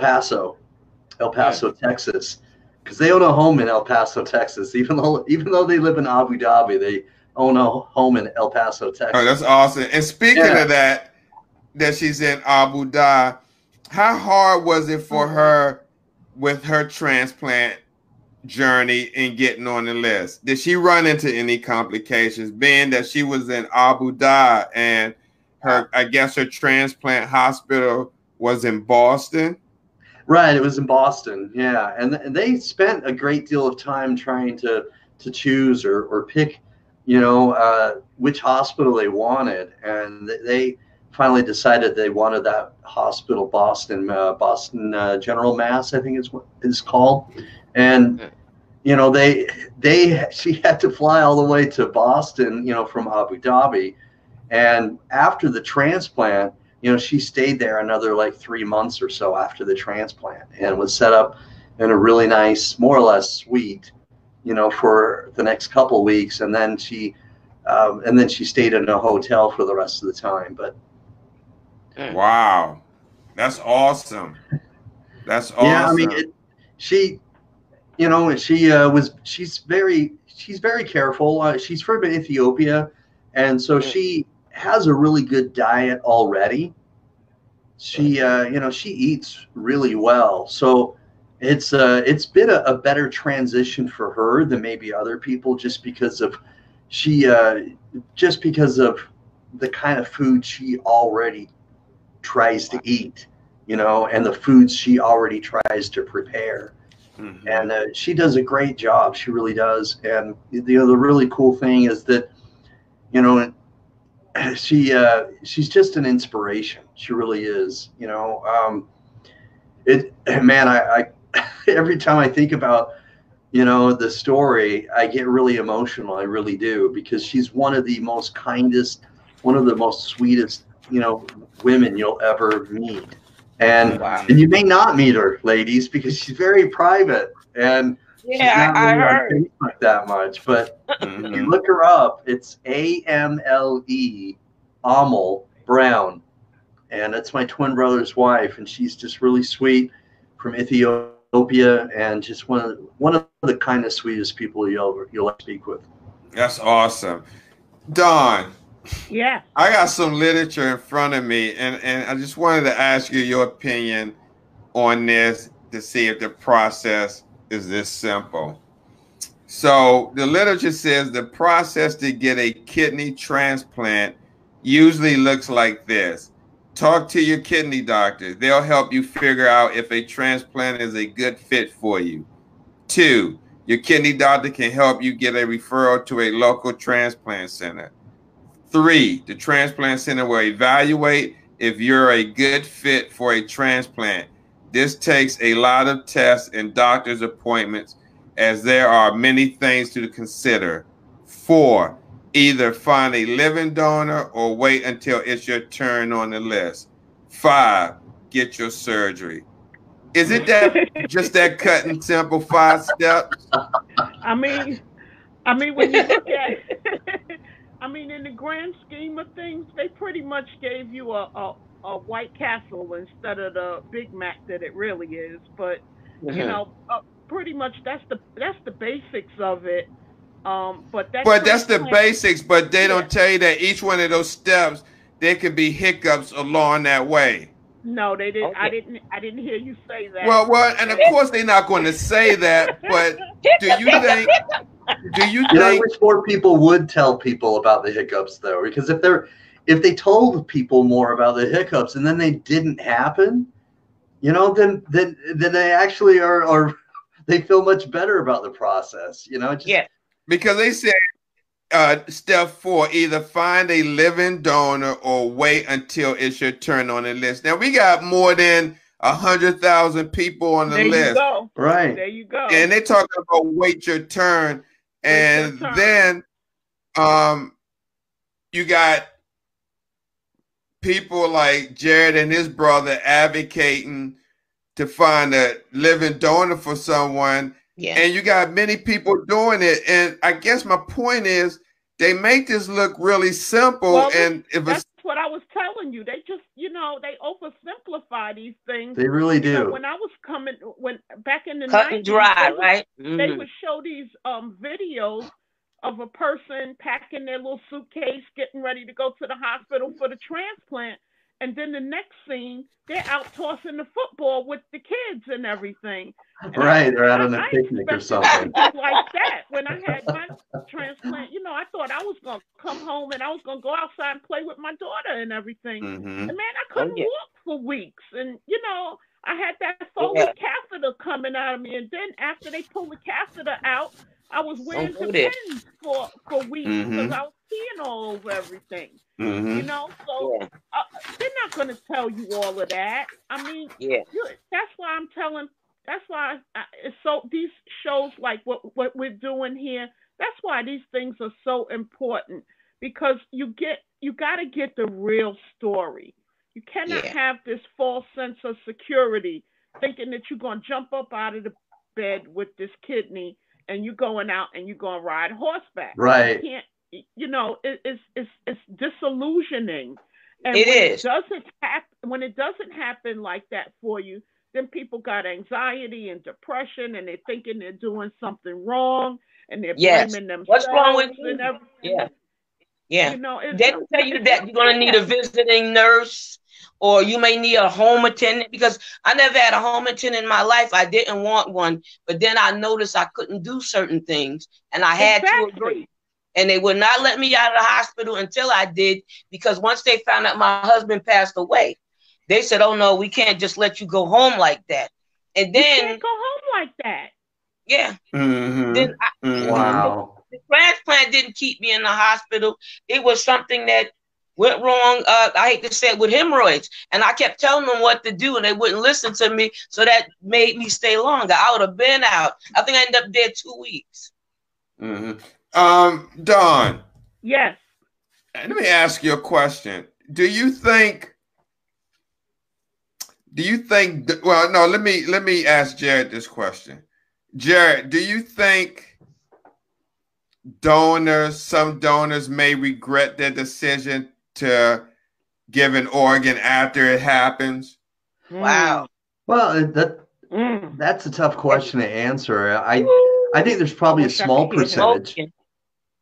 Paso, Texas, because they own a home in El Paso, Texas. Even though they live in Abu Dhabi, they own a home in El Paso, Oh, that's Texas. awesome. And speaking Yeah. of that she's in Abu Dhabi, how hard was it for her with her transplant journey and getting on the list? Did she run into any complications, being that she was in Abu Dhabi and I guess her transplant hospital was in Boston? Right, it was in Boston. Yeah, and they spent a great deal of time trying to choose or pick, which hospital they wanted, and they finally decided they wanted that hospital, Boston General Mass, I think is what it's called, and Mm. she had to fly all the way to Boston, from Abu Dhabi, and after the transplant, she stayed there another like 3 months or so after the transplant and was set up in a really nice, more or less suite, for the next couple of weeks. And then she stayed in a hotel for the rest of the time. But Mm. Wow. That's awesome. That's yeah, I mean, awesome. she, she's very careful. She's from Ethiopia. And so Mm. she has a really good diet already. She eats really well, so it's been a better transition for her than maybe other people, she just because of the kind of food she already tries to eat, and the foods she already tries to prepare. Mm-hmm. And she does a great job. She really does. And the really cool thing is that you know she's just an inspiration. She really is. It man, I every time I think about the story, I get really emotional. I really do, because she's one of the most kindest, one of the most sweetest women you'll ever meet. And Wow. you may not meet her, ladies, because she's very private and she's Yeah, not I really on heard. Facebook that much. But if you Mm-hmm. look her up, it's AMLE, Amel Brown, and it's my twin brother's wife, and she's just really sweet, from Ethiopia, and just one of the kindest, sweetest people you'll ever speak with. That's awesome. Don, Yes. I got some literature in front of me, and I just wanted to ask you your opinion on this to see if the process is this simple. So the literature says the process to get a kidney transplant usually looks like this. Talk to your kidney doctor. They'll help you figure out if a transplant is a good fit for you. 2, your kidney doctor can help you get a referral to a local transplant center. 3, the transplant center will evaluate if you're a good fit for a transplant. This takes a lot of tests and doctor's appointments, as there are many things to consider. 4, either find a living donor or wait until it's your turn on the list. 5, get your surgery. Is it that just that cut and simple 5 steps? I mean, when you look at, I mean, in the grand scheme of things, they pretty much gave you a White Castle instead of the Big Mac that it really is. But Mhm. pretty much that's the basics of it. But that But that's the transplant, basics, but they yeah, don't tell you that each one of those steps there could be hiccups along that way. No, they didn't. Okay. I didn't hear you say that. Well, and of course they're not going to say that, but do you think? I wish more people would tell people about the hiccups, though, because if they told people more about the hiccups and then they didn't happen, then they actually are they feel much better about the process. Because they said step 4, either find a living donor or wait until it's your turn on the list. Now we got more than 100,000 people on the list. There you go. Right. There you go. And they're talking about wait your turn. And then you got people like Jared and his brother advocating to find a living donor for someone. Yeah. And you got many people doing it. And I guess my point is they make this look really simple. Well, and that's what I was telling you. They just, they oversimplify these things. They really do. When I was back in the cut 90s, and dry, right? They would show these videos of a person packing their little suitcase, getting ready to go to the hospital for the transplant. And then the next scene, they're out tossing the football with the kids and everything. Right, they're out on a picnic or something. Like that. When I had my transplant, I thought I was going to come home and I was going to go outside and play with my daughter and everything. Mm-hmm. And man, I couldn't walk for weeks. And, I had that Foley catheter coming out of me. And then after they pulled the catheter out, I was wearing the pins for weeks because I was peeing all over everything. Mm-hmm. So they're not going to tell you all of that. I mean, that's why I'm telling. That's why it's so. These shows like what we're doing here. That's why these things are so important because you got to get the real story. You cannot have this false sense of security, thinking that you're going to jump up out of the bed with this kidney and you're going out and you're going to ride horseback. Right. You can't. It's disillusioning. And when it doesn't happen like that for you, then people got anxiety and depression, and they're thinking they're doing something wrong, and they're blaming themselves. What's wrong with you? And everything. Yeah. They don't tell you that you're going to need a visiting nurse, or you may need a home attendant, because I never had a home attendant in my life. I didn't want one, but then I noticed I couldn't do certain things, and I had to agree. And they would not let me out of the hospital until I did, because once they found out my husband passed away, they said, "Oh no, we can't just let you go home like that." And then you can't go home like that. Yeah. Mm-hmm. Then Wow. The transplant didn't keep me in the hospital. It was something that went wrong. I hate to say it, with hemorrhoids, and I kept telling them what to do, and they wouldn't listen to me. So that made me stay longer. I would have been out. I think I ended up there 2 weeks. Mm-hmm. Dawn. Yes. Let me ask you a question. Do you think? Well, no. Let me ask Jared this question. Jared, do you think some donors may regret their decision to give an organ after it happens? Wow. Well, that's a tough question to answer. I think there's probably a small percentage,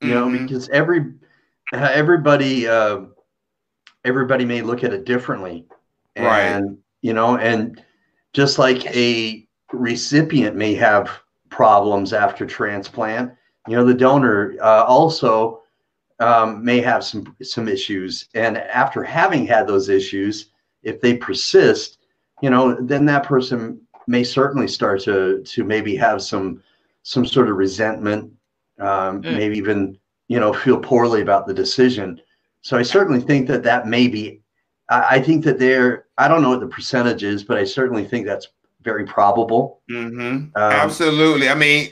because everybody may look at it differently, and and just like a recipient may have problems after transplant, the donor also may have some issues, and after having had those issues, if they persist, then that person may certainly start to maybe have some sort of resentment, maybe even, feel poorly about the decision. So I certainly think that may be, I think that I don't know what the percentage is, but I certainly think that's very probable. Mm-hmm. Absolutely. I mean,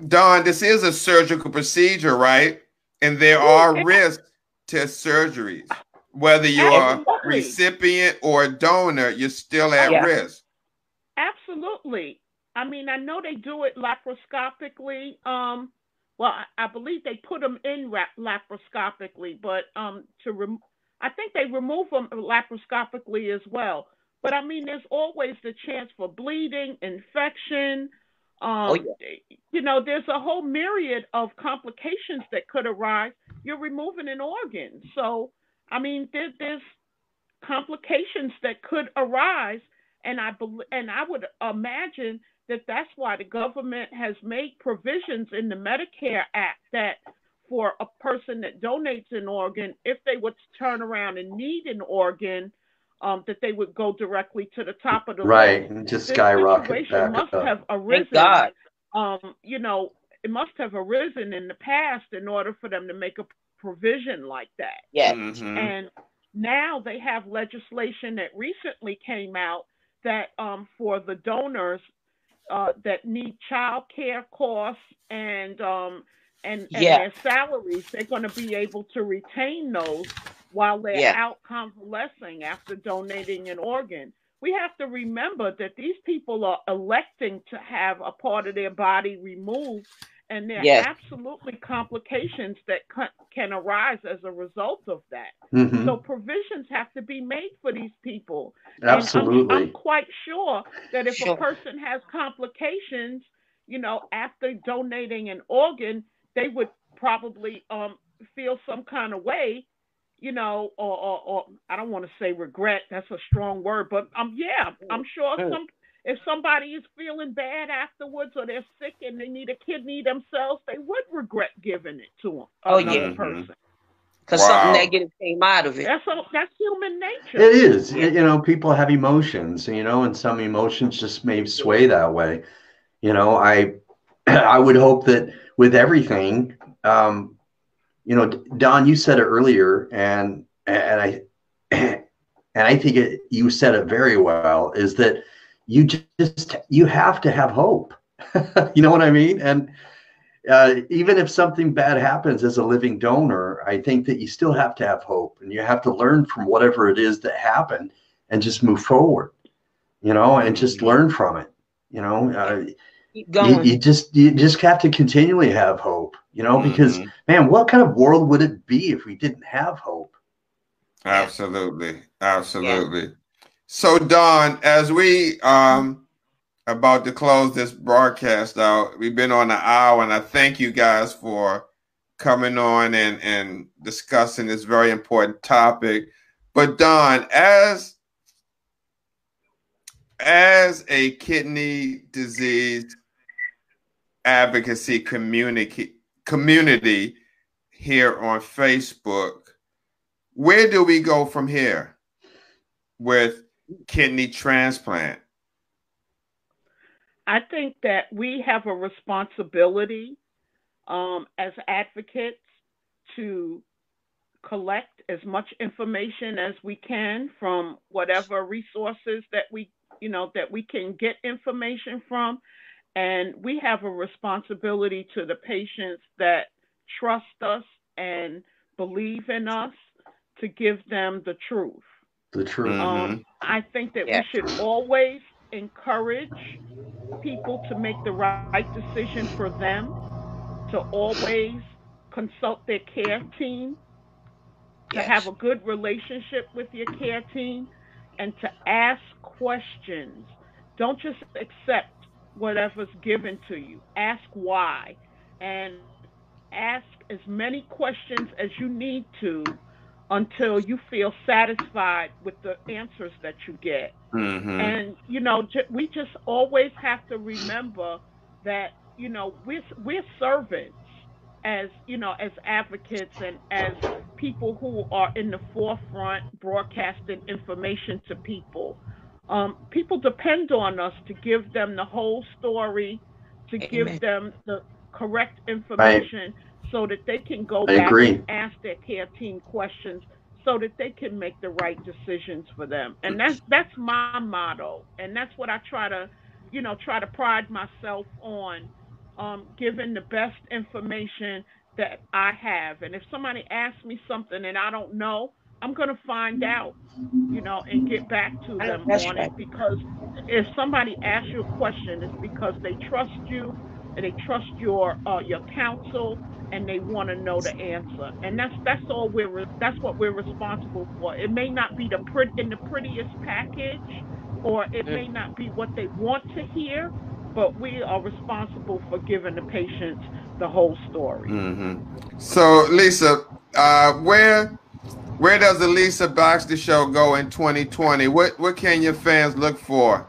Dawn, this is a surgical procedure, right? And there are risks to surgeries. Whether you're a recipient or a donor, you're still at risk. Absolutely. I mean, I know they do it laparoscopically. I believe they put them in laparoscopically, but I think they remove them laparoscopically as well. But I mean, there's always the chance for bleeding, infection. There's a whole myriad of complications that could arise. You're removing an organ, so I mean, there's complications that could arise, and I would imagine that that's why the government has made provisions in the Medicare Act that for a person that donates an organ, if they would turn around and need an organ, that they would go directly to the top of the Right, list. and just This skyrocket situation back must up. have Thank arisen, God. you know, it must have arisen in the past in order for them to make a provision like that. Yes. And now they have legislation that recently came out that for the donors that need child care costs and Yeah. their salaries, they're going to be able to retain those while they're Yeah. out convalescing after donating an organ. We have to remember that these people are electing to have a part of their body removed, and there Yes. are absolutely complications that can arise as a result of that. Mhm. So provisions have to be made for these people. And Absolutely. I'm quite sure that if a Sure. person has complications, after donating an organ, they would probably feel some kind of way, or I don't want to say regret. That's a strong word, but yeah, I'm sure if somebody is feeling bad afterwards or they're sick and they need a kidney themselves, they would regret giving it to another person. Because something negative came out of it. That's human nature. It is. People have emotions, and some emotions just may sway that way. I would hope that with everything, Don, you said it earlier, and I and I think you said it very well, is that you have to have hope. You know what I mean? And even if something bad happens as a living donor, I think that you still have to have hope, and you have to learn from whatever it is that happened and just move forward, and just learn from it. Keep going. You just have to continually have hope, because man, what kind of world would it be if we didn't have hope? Absolutely. Yeah. So Don, as we about to close this broadcast out, we've been on an hour, and I thank you guys for coming on and discussing this very important topic. But Don, as a kidney disease advocacy community here on Facebook, where do we go from here with kidney transplant? I think that we have a responsibility as advocates to collect as much information as we can from whatever resources that we can get information from. And we have a responsibility to the patients that trust us and believe in us to give them the truth. The truth. I think that we should always encourage people to make the right decision for them, to always consult their care team, to have a good relationship with your care team, and to ask questions. Don't just accept whatever's given to you. Ask why, and ask as many questions as you need to until you feel satisfied with the answers that you get. And we just always have to remember that we're servants, as advocates and as people who are in the forefront broadcasting information to people. People depend on us to give them the whole story, to give them the correct information, so that they can go back and ask their care team questions, so that they can make the right decisions for them. And that's my motto, and that's what I try to pride myself on, giving the best information that I have. And if somebody asks me something and I don't know, I'm going to find out, and get back to them on it. Because if somebody asks you a question, it's because they trust you and they trust your counsel, and they want to know the answer. And that's what we're responsible for. It may not be in the prettiest package, or it may not be what they want to hear, but we are responsible for giving the patients the whole story. So Lisa, where Where does the Lisa Baxter Show go in 2020? What can your fans look for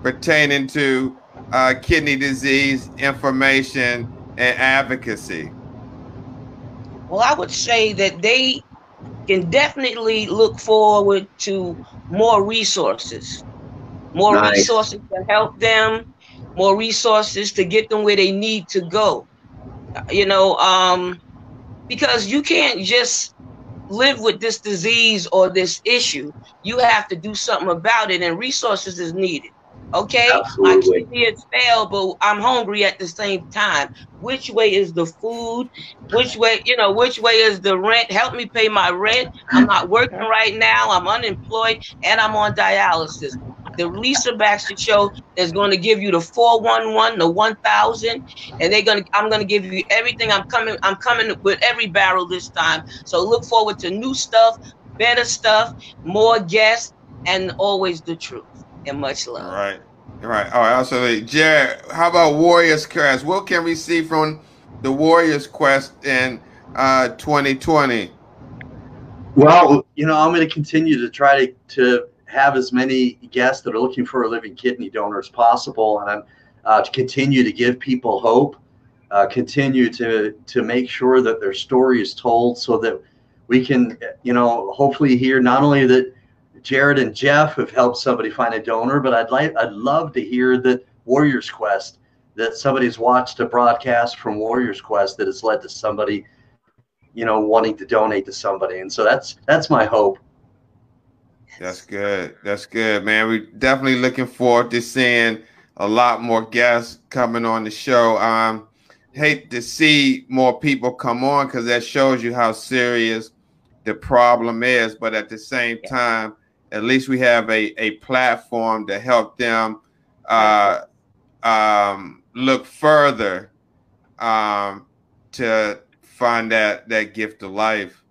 pertaining to kidney disease information and advocacy? Well, I would say that they can definitely look forward to more resources. More Nice. resources to help them, more resources to get them where they need to go. You know, because you can't just live with this disease or this issue. You have to do something about it, and resources is needed. Okay, my Absolutely. kidney has failed, but I'm hungry at the same time. Which way is the food? Which way, you know, which way is the rent? Help me pay my rent. I'm not working right now. I'm unemployed and I'm on dialysis. The Lisa Baxter Show is going to give you the 411, the 1000, and I'm gonna give you everything. I'm coming with every barrel this time. So look forward to new stuff, better stuff, more guests, and always the truth. And much love. All right. All right. Oh, absolutely. Jared, how about Warriors Quest? What can we see from the Warriors Quest in 2020? Well, you know, I'm going to continue to try to have as many guests that are looking for a living kidney donor as possible, and I'm to continue to give people hope, continue to make sure that their story is told, so that we can, you know, hopefully hear not only that Jared and Jeff have helped somebody find a donor, but I'd love to hear that Warriors Quest, that somebody's watched a broadcast from Warriors Quest that has led to somebody, you know, wanting to donate to somebody. And so that's my hope. That's good. That's good, man. We're definitely looking forward to seeing a lot more guests coming on the show. Hate to see more people come on because that shows you how serious the problem is. But at the same time, at least we have a platform to help them look further to find that gift of life,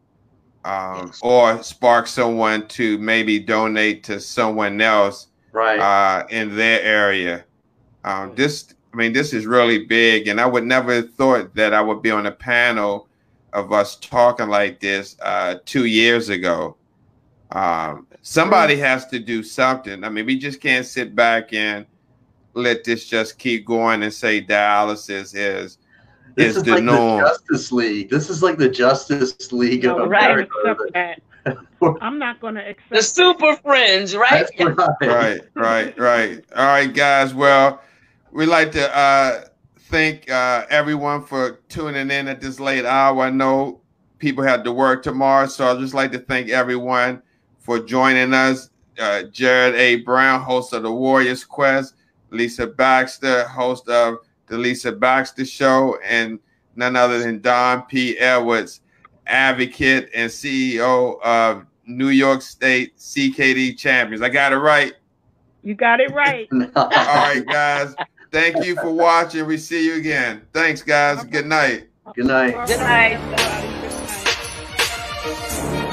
or spark someone to maybe donate to someone else, right, in their area. This is really big, and I would never have thought that I would be on a panel of us talking like this 2 years ago. Somebody has to do something. I mean, we just can't sit back and let this just keep going and say dialysis is the like norm. The Justice League. This is like the Justice League of America. I'm not going to accept the Super Friends, right? Right. All right, guys. Well, we'd like to thank everyone for tuning in at this late hour. I know people have to work tomorrow, so I'd just like to thank everyone for joining us. Jared A. Brown, host of the Warriors Quest, Lisa Baxter, host of the Lisa Baxter Show, and none other than Don P. Edwards, advocate and CEO of New York State CKD Champions. I got it right? You got it right. All right, guys. Thank you for watching. We see you again. Thanks, guys. Good night. Good night. Good night. Good night.